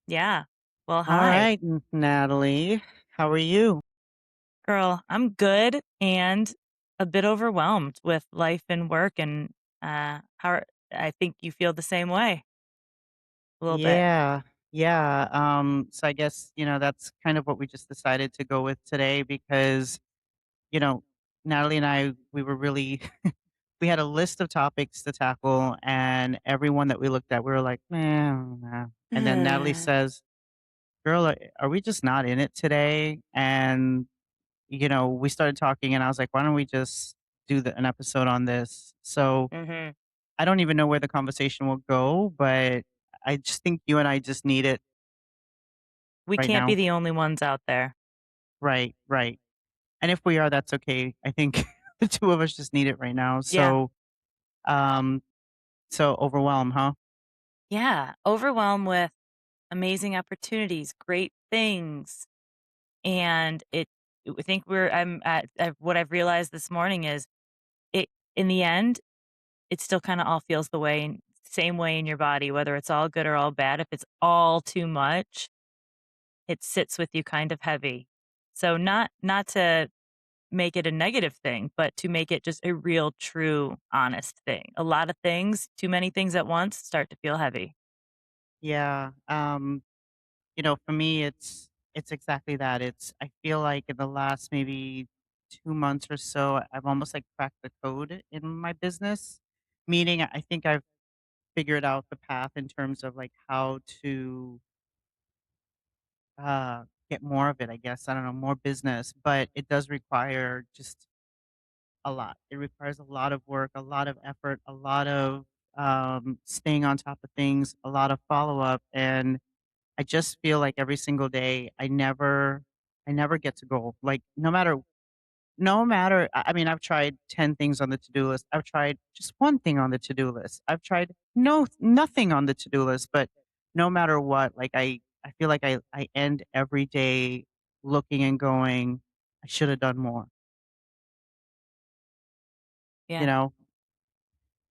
Yeah. Well, All hi. right, Natalie. How are you? Girl, I'm good and a bit overwhelmed with life and work and how I think you feel the same way a little bit. Yeah, yeah. So I guess, that's kind of what we just decided to go with today because, you know, Natalie and I, we were really, we had a list of topics to tackle, and everyone that we looked at, we were like, man, nah. And then Natalie says, girl, are we just not in it today? And, we started talking, and I was like, why don't we just do an episode on this? So, Mhm. I don't even know where the conversation will go, but I just think you and I just need it We right can't be now. the only ones out there. Right, right. And if we are, that's okay. I think the 2 of us just need it right now. Yeah. Um, so overwhelmed, huh? Yeah. Overwhelmed with amazing opportunities, great things. And I think I'm at what I've realized this morning is it in the end, it still kind of all feels the same way in your body, whether it's all good or all bad. If it's all too much, it sits with you kind of heavy. So not to make it a negative thing, but to make it just a real, true, honest thing. A lot of things, too many things at once start to feel heavy. Yeah. For me it's exactly that. I feel like in the last maybe 2 months or so, I've almost like cracked the code in my business. Meaning I think I've figured out the path in terms of like how to get more of it, I guess. I don't know, more business, but it does require just a lot. It requires a lot of work, a lot of effort, a lot of staying on top of things, a lot of follow up. And I just feel like every single day, I never get to goal. Like no matter, I mean, I've tried 10 things on the to-do list. I've tried just one thing on the to-do list. I've tried nothing on the to-do list, but no matter what, like I feel like I end every day looking and going, I should have done more, you Yeah. know?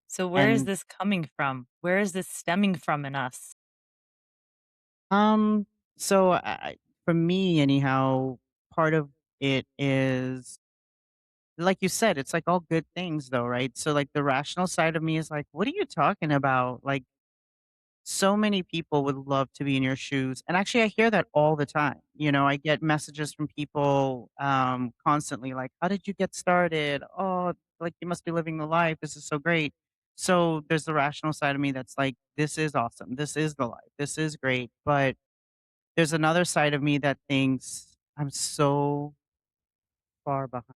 So where is And this coming from? Where is this stemming from in us? um so for me anyhow, part of it is like you said, it's like all good things though, right? So like the rational side of me is like, what are you talking about? Like so many people would love to be in your shoes, and actually, I hear that all the time. I get messages from people, constantly like, "How did you get started? Oh, like, you must be living the life. This is so great." So, there's the rational side of me that's like, "This is awesome. This is the life. This is great." But there's another side of me that thinks, "I'm so far behind."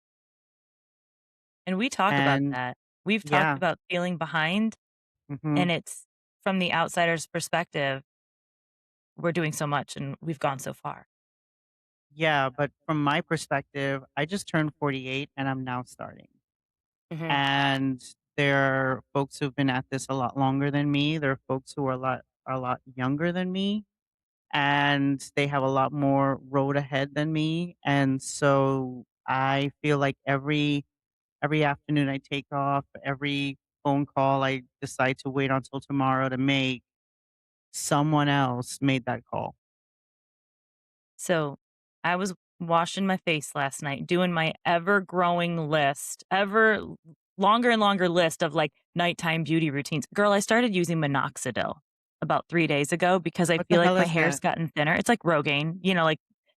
And we talk about And that. We've talked yeah, about feeling behind, mhm. and it's from the outsider's perspective, we're doing so much and we've gone so far. Yeah, but from my perspective, I just turned 48 and I'm now starting. Mhm. And there are folks who've been at this a lot longer than me. There are folks who are a lot younger than me, and they have a lot more road ahead than me. And so I feel like every afternoon I take off, every phone call I decide to wait until tomorrow to make, someone else made that call. So, I was washing my face last night, doing my ever growing list, longer and longer list of like nighttime beauty routines. Girl, I started using minoxidil about 3 days ago because I What the feel like hell my is hair's that? gotten thinner. It's like Rogaine,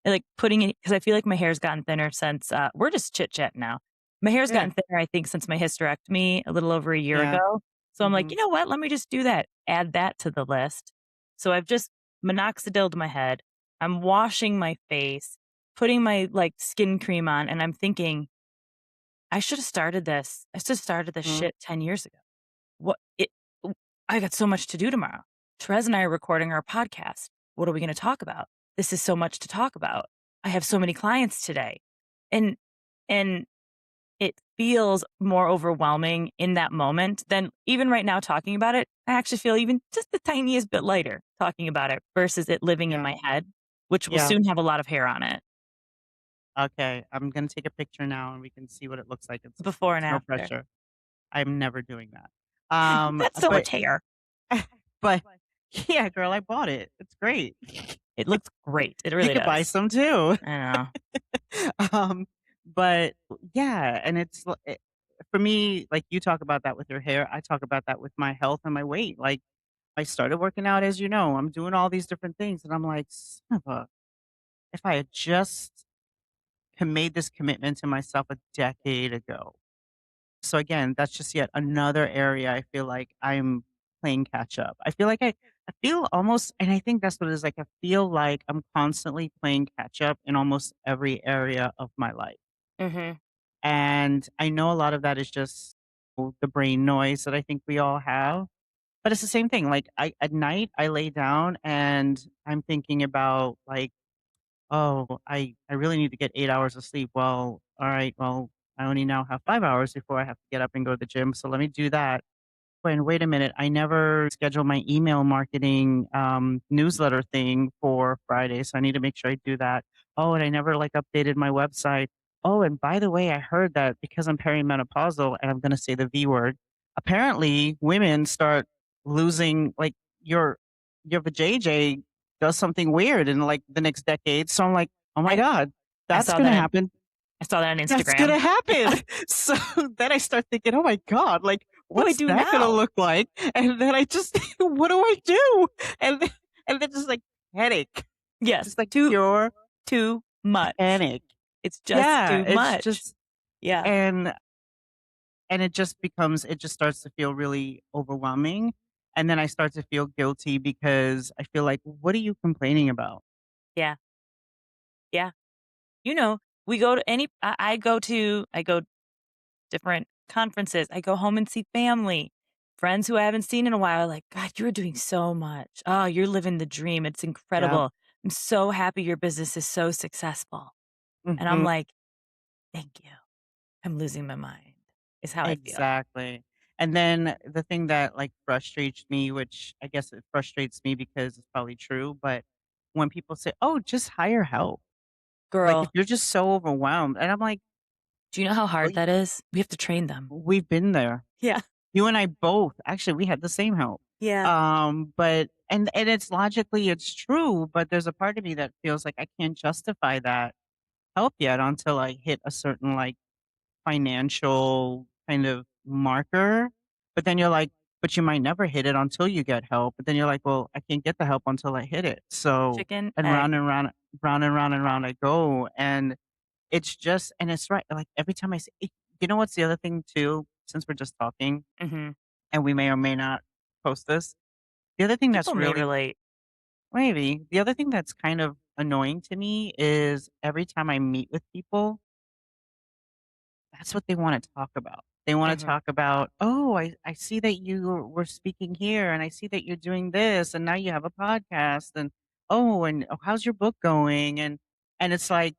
like putting it because I feel like my hair's gotten thinner since we're just chit chat now. My hair's Yeah, gotten thinner, I think, since my hysterectomy a little over a year yeah. ago. So I'm like, Mhm. you know what? Let me just do that. Add that to the list. So I've just minoxidiled my head. I'm washing my face, putting my, like, skin cream on, and I'm thinking, I should have started this Mhm. shit 10 years ago. What it w I got so much to do tomorrow. Therese and I are recording our podcast. What are we gonna talk about? This is so much to talk about. I have so many clients today. And and it feels more overwhelming in that moment than even right now talking about it. I actually feel even just the tiniest bit lighter talking about it versus it living in Yeah, my head, which will yeah. soon have a lot of hair on it, Okay, I'm gonna take a picture now and we can see what it looks like. before and It's no after. pressure. I'm never doing that. That's so But much hair. but Yeah, girl, I bought it. It's great. It looks great. It You really could buy does. some too. I know. Um, but yeah, and for me, like you talk about that with your hair, I talk about that with my health and my weight. Like I started working out, as you know, I'm doing all these different things, and I'm like, son of a, if I had just made this commitment to myself a decade ago. So again, that's just yet another area I feel like I'm playing catch up. I feel like I feel almost, and I think that's what it is. Like I feel like I'm constantly playing catch up in almost every area of my life. Mhm. And I know a lot of that is just the brain noise that I think we all have. But it's the same thing. Like I at night I lay down and I'm thinking about like, oh, I really need to get 8 hours of sleep. Well, all right, well, I only now have 5 hours before I have to get up and go to the gym. So let me do that. Wait a minute, I never scheduled my email marketing, newsletter thing for Friday, so I need to make sure I do that. Oh, and I never, like, updated my website. Oh, and by the way, I heard that because I'm perimenopausal, and I'm gonna say the V word, apparently women start losing, like, your your vajayjay does something weird in, like, the next decade, so I'm like, "Oh my I god, I that's saw gonna that in happen. I saw that on That's Instagram. gonna happen." So then I start thinking, "Oh my god, like, What do I what's do that gonna now? look like?" And then I just what do I do? And then just, like, headache, Yes, just, like, pure too much. panic. It's just Yeah, too it's much. just Yeah. and it just starts to feel really overwhelming, and then I start to feel guilty because I feel like, "What are you complaining about?" Yeah. Yeah. You know, we go to any I go different conferences. I go home and see family. Friends who I haven't seen in a while are like, "God, you're doing so much. Oh, you're living the dream. It's Yep. incredible. I'm so happy your business is so successful." And I'm Mhm. like, "Thank you. I'm losing my mind," is how I feel. Exactly. And then the thing that, like, frustrates me, which I guess it frustrates me because it's probably true, but when people say, "Oh, just hire help." Like, if Girl, you're just so overwhelmed, and I'm like, do you know how "Well, hard that is? We have to train them. we've been there." Yeah. You and I both. Actually, we had the same help. Yeah. But and it's logically it's true, but there's a part of me that feels like I can't justify that help yet until I hit a certain, like, financial kind of marker, but then you're like, "But you might never hit it until you get help." But then you're like, "Well, I can't get the help until I hit it." So Chicken, and egg. round and round and round I go, and it's just and it's right, like, every time I say you know what's the other thing too, since we're just talking, Mhm. and we may or may not post this, the other thing that's People may really relate. maybe, the other thing that's kind of annoying to me is every time I meet with people that's what they wanna talk about. They wanna Mhm. talk about, "Oh, I see that you were speaking here, and I see that you're doing this, and now you have a podcast, and how's your book going?" And it's like,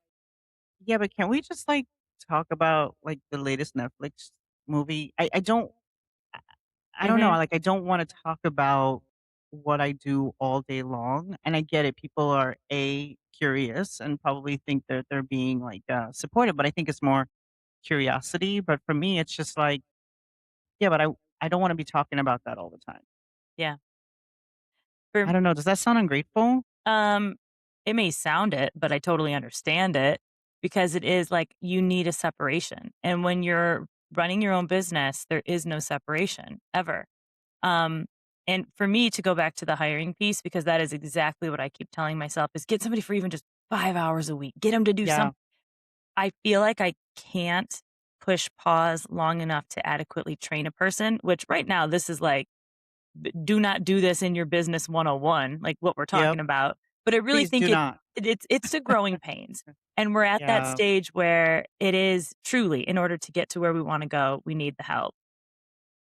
"Yeah, but can we just, like, talk about, like, the latest Netflix movie?" I I don't know, Mhm. like, I don't wanna talk about what I do all day long, and I get it, people are, curious and probably think that they're being, like, supportive, but I think it's more curiosity, but for me, it's just like, yeah, but I don't wanna be talking about that all the time. Yeah. For I don't know, does that sound ungrateful? um, it may sound it, but I totally understand it because it is like you need a separation. And when you're running your own business, there is no separation ever. Um, and for me to go back to the hiring piece, because that is exactly what I keep telling myself is get somebody for even just 5 hours a week. Get them to do Yeah, something. I feel like I can't push pause long enough to adequately train a person, which right now this is like do not do this in your business 101, like what we're yep, talking about. But I really please think do not. it's the growing pains. And we're at that Yeah, stage where it is truly in order to get to where we want to go, we need the help.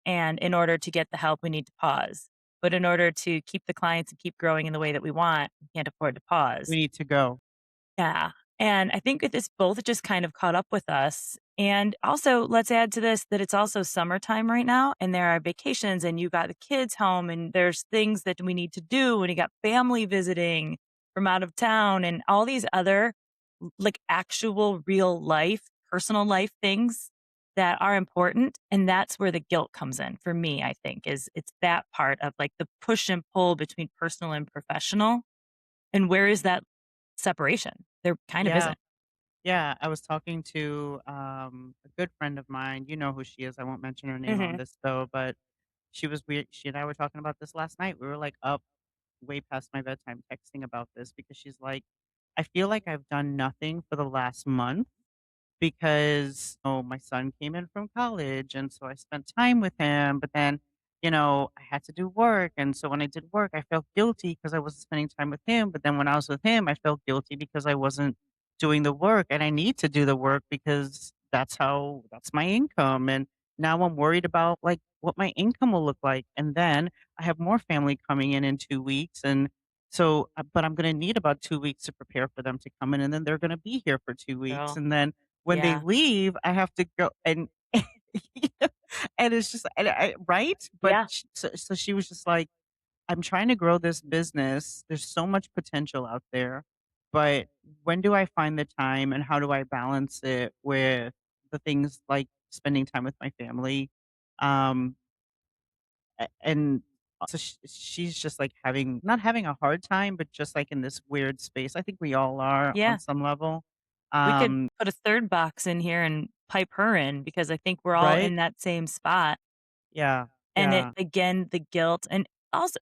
And in order to get the help, we need to pause. But in order to keep the clients and keep growing in the way that we want, we can't afford to we pause. need to go. Yeah. And I think it is both just kind of caught up with us. And also, let's add to this that it's also summertime right now, and there are vacations, and you got the kids home, and there's things that we need to do, and you got family visiting from out of town, and all these other like actual real life, personal life things that are important, and that's where the guilt comes in for me, I think, is it's that part of, like, the push and pull between personal and professional, and where is that separation? There kind of Yeah. isn't. Yeah, I was talking to, a good friend of mine, you know who she is, I won't mention her name on Mhm. this though, but she and I were talking about this last night. We were, like, up way past my bedtime texting about this because she's like, "I feel like I've done nothing for the last month." Because, oh, my son came in from college, and so I spent time with him, but then, I had to do work, and so when I did work, I felt guilty because I wasn't spending time with him, but then when I was with him, I felt guilty because I wasn't doing the work, and I need to do the work because that's my income, and now I'm worried about, like, what my income will look like, and then I have more family coming in 2 weeks, and so but I'm gonna need about 2 weeks to prepare for them to come in, and then they're gonna be here for 2 weeks, Girl. and then when they Yeah. leave, I have to go and and it's just and I right? But Yeah. so she was just like, "I'm trying to grow this business. There's so much potential out there, but when do I find the time and how do I balance it with the things like spending time with my family?" Um, and so she's just like not having a hard time, but just like in this weird space. I think we all are on Yeah. some level. We could Um, put a 3rd box in here and pipe her in because I think we're all right? in that same spot, Yeah, and it yeah. again, the guilt and also,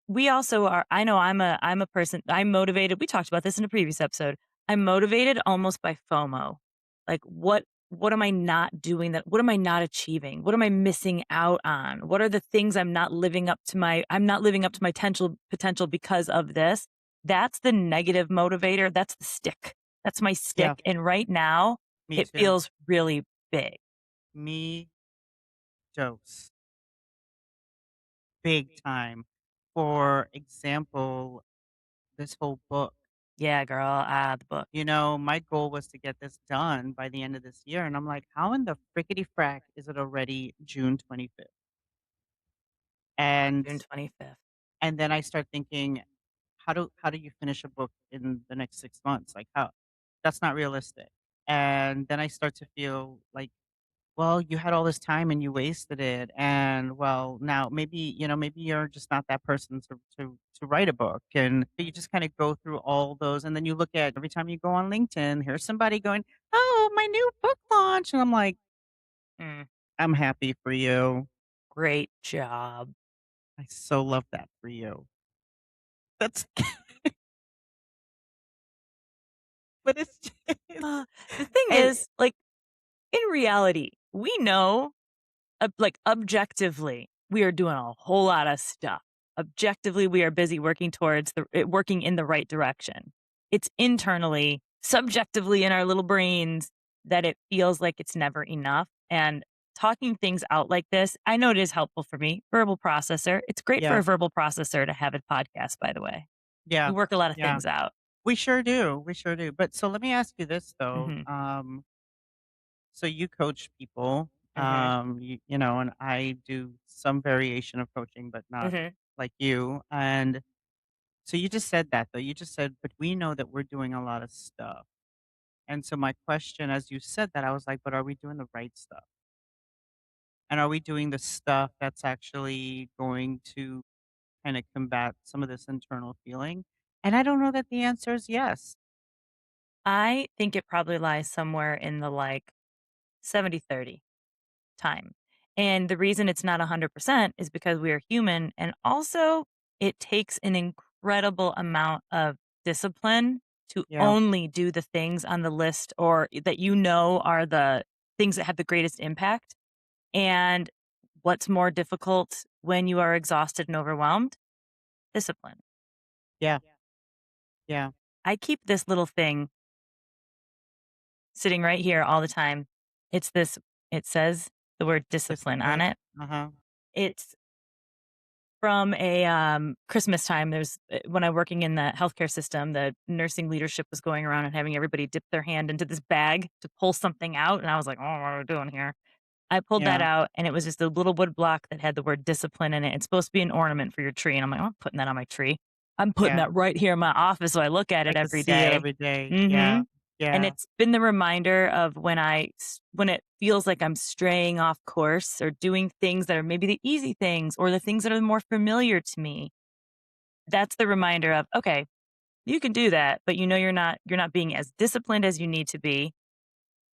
we also are I know I'm a person I'm motivated we talked about this in a previous episode. I'm motivated almost by FOMO. Like, what am I not doing that what am I not achieving? What am I missing out on? What are the things I'm not living up to my potential because of this? That's the negative motivator, that's the stick. That's my stick, Yeah, and right now, me it too. feels really big. Me dose. Big time. For example, this whole book. Yeah, girl, the book. My goal was to get this done by the end of this year, and I'm like, "How in the frickety frack is it already June 25th?" And June 25th. and then I start thinking, how do you finish a book in the next 6 months? Like, how that's not realistic. And then I start to feel like, well, you had all this time and you wasted it, and, well, now maybe you're just not that person to write a book, and you just kinda go through all those, and then you look at every time you go on LinkedIn, here's somebody going, "Oh, my new book launch," and I'm like, Mm, "I'm happy for you. great job. I so love that for you." That's but it's The thing and is, like, in reality, we know, like, objectively, we are doing a whole lot of stuff. Objectively, we are busy working in the right direction. It's internally, subjectively in our little brains that it feels like it's never enough, and talking things out like this, I know it is helpful for me, verbal processor. It's great for yeah, a verbal processor to have a podcast, by the way. We yeah, work a lot of yeah. things out. We sure do, but so let me ask you this though, Mhm, so you coach people, mhm, and I do some variation of coaching, but not mhm. like you. And so you just said that though. You just said, but we know that we're doing a lot of stuff. And so my question, as you said that, I was like, but are we doing the right stuff? And are we doing the stuff that's actually going to kind of combat some of this internal feeling? And I don't know that the answer is yes. I think it probably lies somewhere in the, like, 70-30 time. And the reason it's not 100% is because we are human, and also it takes an incredible amount of discipline to Yeah. only do the things on the list or that are the things that have the greatest impact. And what's more difficult when you are exhausted and overwhelmed? Discipline. Yeah. Yeah. I keep this little thing sitting right here all the time. It's this it says the word discipline on Discipline. it. Uh-huh. It's from a, Christmas time. When I'm working in the healthcare system, the nursing leadership was going around and having everybody dip their hand into this bag to pull something out, and I was like, "Oh, what are we doing here?" I pulled that Yeah. out, and it was just a little wood block that had the word discipline in it. It's supposed to be an ornament for your tree, and I'm like, "I'm not putting that on my tree. I'm putting Yeah. that right here in my office so I look at I it could every see it day." every day. Yeah. Mhm. And Yeah. it's been the reminder of when it feels like I'm straying off course or doing things that are maybe the easy things or the things that are more familiar to me. That's the reminder of, okay, you can do that, but you're not being as disciplined as you need to be.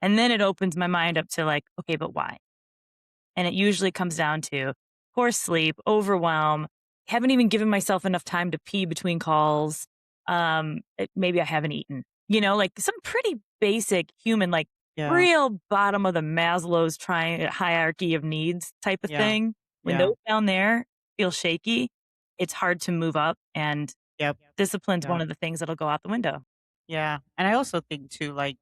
And then it opens my mind up to like, okay, but why? And it usually comes down to poor sleep, overwhelm, haven't even given myself enough time to pee between calls. Maybe I haven't eaten, like some pretty basic human, like Yeah. real bottom of the Maslow's hierarchy of needs type of Yeah. thing. When Yeah. those down there feel shaky, it's hard to move up. And Yep. discipline's Yeah. one of the things that'll go out the window. Yeah. And I also think too, like,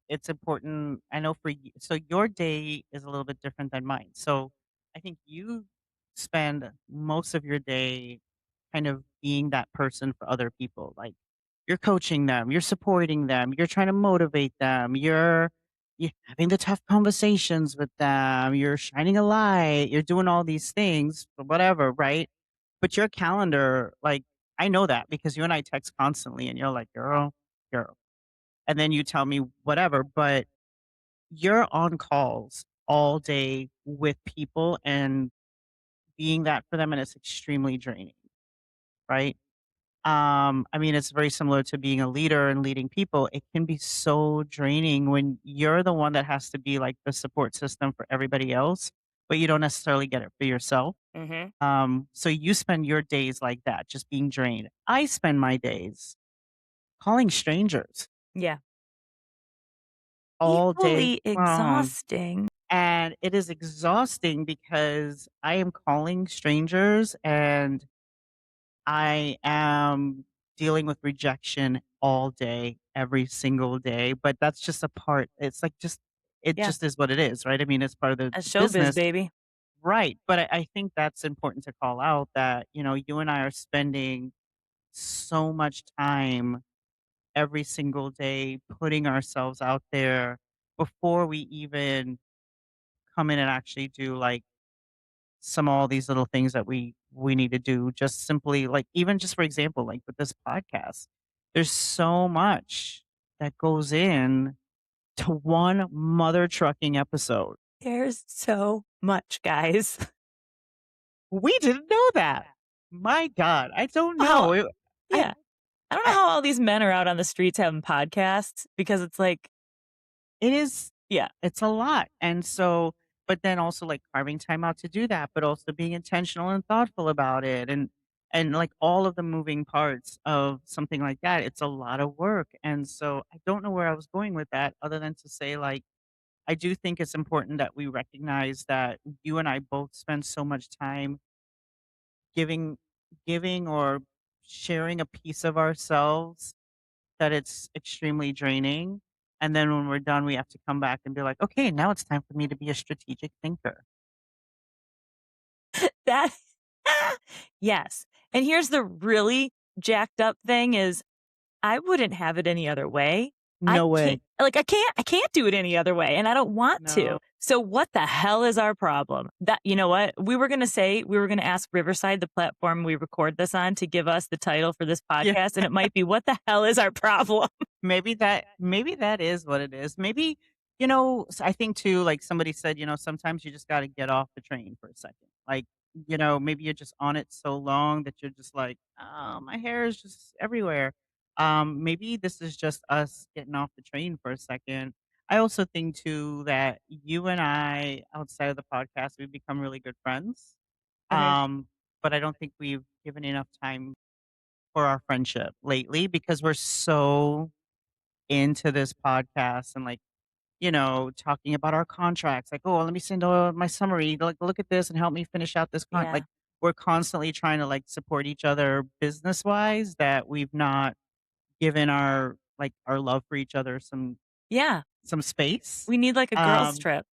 it's important. I know for you, so your day is a little bit different than mine. So I think you spend most of your day kind of being that person for other people. Like you're coaching them, you're supporting them, you're trying to motivate them, you're having the tough conversations with them, you're shining a light, you're doing all these things, whatever, right? But your calendar, like I know that because you and I text constantly and you're like, girl. And then you tell me whatever, but you're on calls all day with people and being that for them, and it's extremely draining, right? I mean, it's very similar to being a leader and leading people. It can be so draining when you're the one that has to be like the support system for everybody else, but you don't necessarily get it for yourself. Hmm. So you spend your days like that, just being drained. I spend my days calling strangers Yeah. all day Equally long. exhausting. And it is exhausting because I am calling strangers and I am dealing with rejection all day, every single day. But that's just a part. It's like it Yeah. just is what it is, right? I mean, it's part of That's the showbiz, business. baby. Right. But I think that's important to call out that, you and I are spending so much time every single day putting ourselves out there before we even come in and actually do like all these little things that we need to do just simply like even just for example like with this podcast there's so much that goes in to one mother trucking episode. There's so much, guys. We didn't know that. My god, I don't How know i Yeah. I don't know i how all these men are out on the streets having podcasts because it's like, it is yeah, it's a lot. And so but then also like carving time out to do that, but also being intentional and thoughtful about it and like all of the moving parts of something like that. It's a lot of work. And so I don't know where I was going with that other than to say like I do think it's important that we recognize that you and I both spend so much time giving giving or sharing a piece of ourselves that it's extremely draining, and then when we're done, we have to come back and be like, "Okay, now it's time for me to be a strategic thinker." that yes. And here's the really jacked up thing is I wouldn't have it any other way. I No can't way. I can't do it any other way, and I don't want to. No. So what the hell is our problem? That you know what? We were gonna ask Riverside, the platform we record this on, to give us the title for this Yeah. podcast, and it might be "What the hell is our problem?" Maybe that is what it is. Maybe, I think too, like somebody said, sometimes you just gotta get off the train for a second. Like, maybe you're just on it so long that you're just like, "Oh, my hair is just everywhere." Maybe this is just us getting off the train for a second. I also think too that you and I, outside of the podcast, we've become really good friends. Mhm. Um, but I don't think we've given enough time for our friendship lately because we're so into this podcast and like, talking about our contracts. Like, oh, let me send my summary. Like, look at this and help me finish out this like Yeah. we're constantly trying to like support each other business wise that we've not given our love for each other Yeah. some space. We need like a girls Um trip.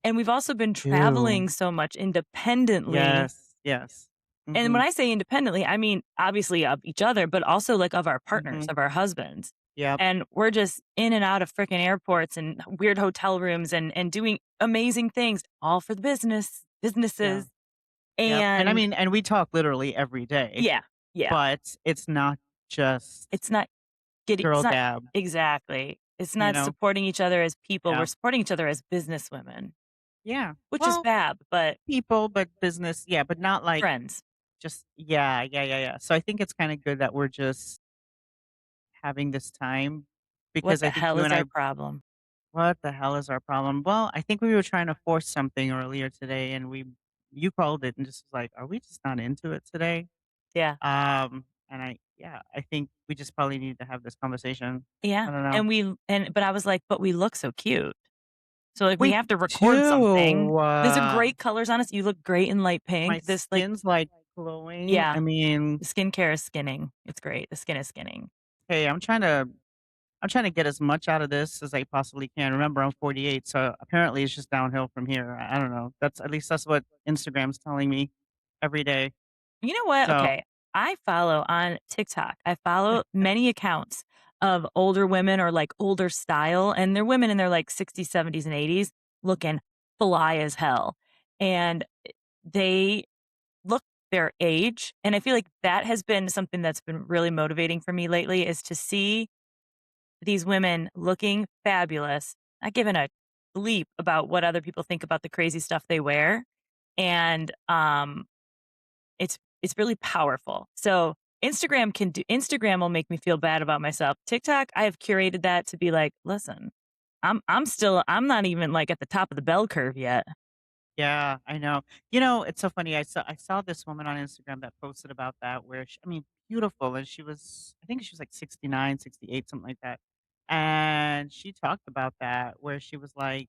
And we've also been traveling do so much independently. yes, yes. And when Mhm. I say independently, I mean obviously of each other, but also like of our partners, Mhm. of our husbands. Yep. And we're just in and out of freaking airports and weird hotel rooms and doing amazing things, all for the Yeah. businesses. Yep. And I And mean, and we talk literally every day, yeah, yeah. but it's not just It's not girl it's not gab. exactly. It's you not know? supporting each other as people, we're Yeah. supporting each other as businesswomen, Yeah. which is Well, bad, but people, but business, yeah, but not like friends. just yeah. So I think it's kinda good that we're just having this time What because the I think hell you is and I our problem? what the hell is our problem? Well, I think we were trying to force something earlier today and you called it and just was like, "Are we just not into it today?" Yeah. And I think we just probably need to have this conversation. Yeah, I don't know. but I was like, "But we look so cute." So, like, we We have to record something. do, These are great colors on us. You look great in light my pink. This, like skin's, like, glowing. yeah, I mean, the skincare is skinning. It's great. The skin is skinning. hey, I'm trying to get as much out of this as I possibly can. Remember, I'm 48, so apparently it's just downhill from here. I don't know. That's at least that's what Instagram's telling me every day. You know what? So, Okay. I follow on TikTok. I follow many accounts of older women or like older style, and they're women in their like 60s, 70s, and 80s looking fly as hell. And they look their age. And I feel like that has been something that's been really motivating for me lately is to see these women looking fabulous, not giving a bleep about what other people think about the crazy stuff they wear. And it's really powerful. So, Instagram will make me feel bad about myself. TikTok, I have curated that to be like, "Listen, I'm not even, like, at the top of the bell curve yet." yeah, I know. It's so funny. I saw this woman on Instagram that posted about that where I mean, beautiful, and I think she was like 69, 68, something like that. And she talked about that where she was like,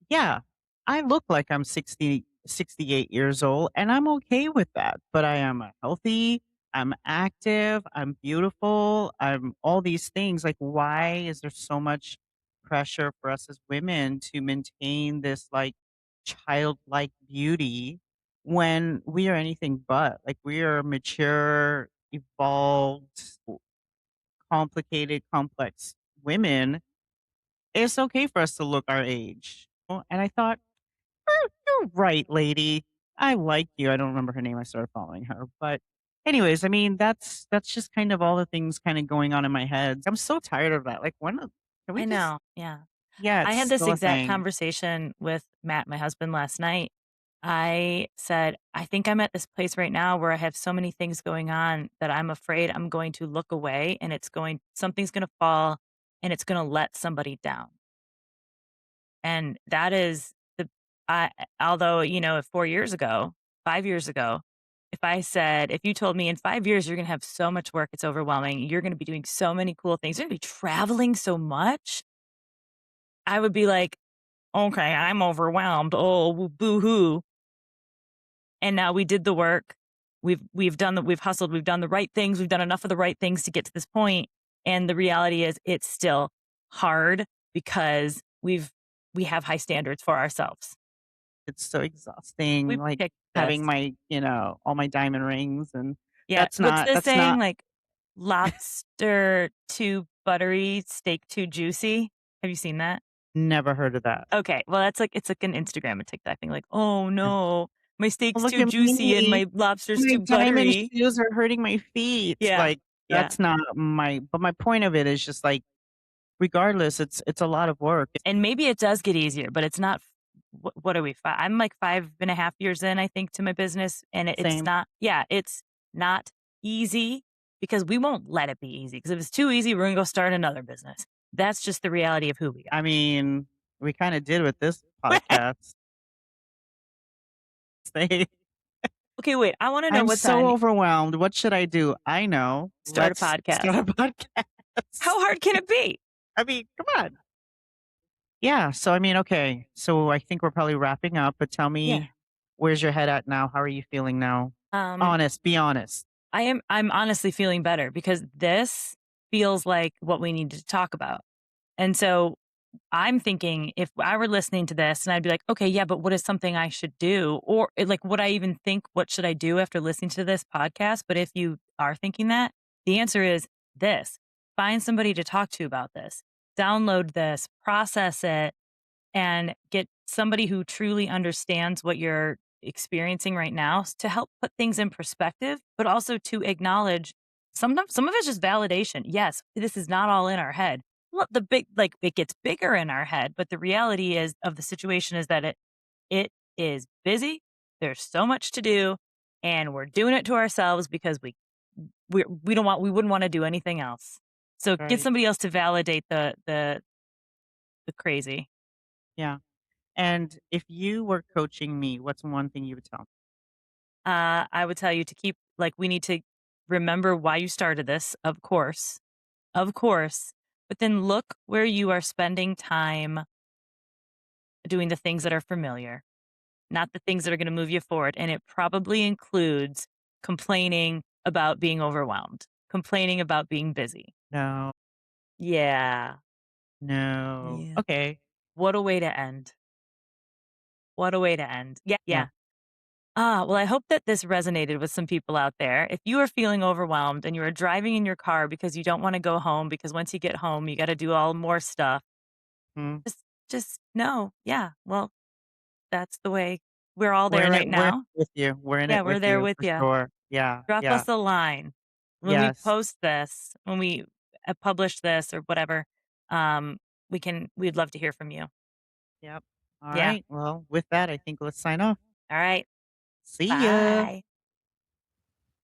yeah, I look like I'm 68 years old, and I'm okay with that, but I am healthy, I'm active, I'm beautiful, I'm all these things. Like, why is there so much pressure for us as women to maintain this, like, childlike beauty when we are anything but? Like, we are mature, evolved, complicated, complex women. It's okay for us to look our age. And I thought, you're right, lady. I like you. I don't remember her name. I started following her. But anyways, I mean, that's just kind of all the things kind of going on in my head. I'm so tired of that. Like, can we I just know, yeah. yeah, I it's had this still a exact thing. conversation with Matt, my husband, last night. I said, "I think I'm at this place right now where I have so many things going on that I'm afraid I'm going to look away and something's gonna fall and it's gonna let somebody down." And that is the I although, 4 years ago, 5 years ago, if you told me in 5 years you're gonna have so much work, it's overwhelming, you're gonna be doing so many cool things, you're gonna be traveling so much, I would be like, "Okay, I'm overwhelmed. Oh, boo-hoo." And now we did the work. We've hustled, we've done the right things, we've done enough of the right things to get to this point, and the reality is it's still hard because we have high standards for ourselves. It's so exhausting, We like picked having this. all my diamond rings and Yeah, what's the that's saying? not Like, lobster too buttery, steak too juicy. Have you seen that? never heard of that. Okay, well, it's like an Instagram and TikTok thing, like, "Oh, Yeah. no. My Oh, steak's look too at juicy and me. my lobster's My too diamond buttery." shoes are hurting my feet. Yeah, Like, yeah. that's not my point of it is just like regardless, it's a lot of work. And maybe it does get easier, but it's not what are we? I'm like 5.5 years in, I think, to my business, and it's Same. not yeah, it's not easy because we won't let it be easy. Because if it's too easy, we're gonna go start another business. That's just the reality of who we I mean, we kinda did with this are. podcast. Say, Okay, wait, I wanna know "I'm what's so on overwhelmed. What should I do?" I know. start a Let's start podcast. a podcast. How hard can it be? I mean, come on. Yeah, so I mean, okay. So I think we're probably wrapping up, but tell Yeah. me, where's your head at now? How are you feeling now? Um, Honest, be honest. I'm honestly feeling better because this feels like what we need to talk about. And so I'm thinking if I were listening to this and I'd be like, okay, yeah, but what is something I should do? Or like, would I even think, what should I do after listening to this podcast? But if you are thinking that, the answer is this find somebody to talk to about this, download this, process it, and get somebody who truly understands what you're experiencing right now to help put things in perspective, but also to acknowledge sometimes some of it's just validation. Yes, this is not all in our head. the big like, it gets bigger in our head, but the reality is of the situation is that it is busy, there's so much to do, and we're doing it to ourselves because we don't want we wouldn't wanna do anything else. So, get Right. somebody else to validate the crazy. Yeah. And if you were coaching me, what's one thing you would tell me? I would tell you to keep like, we need to remember why you started this, of course, but then look where you are spending time doing the things that are familiar, not the things that are gonna move you forward, and it probably includes complaining about being overwhelmed, complaining about being busy. No, Yeah, no. yeah. Okay. What a way to end. What a way to end. Yeah, Yeah. yeah. Well, I hope that this resonated with some people out there. If you are feeling overwhelmed and you are driving in your car because you don't wanna go home because once you get home, you gotta do all more stuff, Mm. just know, yeah, well, that's the way we're all We're there in it. right We're in now. it with you. We're in Yeah, it we're with there you with for you. sure. Yeah. Drop Yeah. us a line. When we Yes. post this, when we, publish this or whatever, um, we'd love to hear from you. Yep. All Yeah. right. Well, with that, I think let's sign off. All right. See ya. Bye.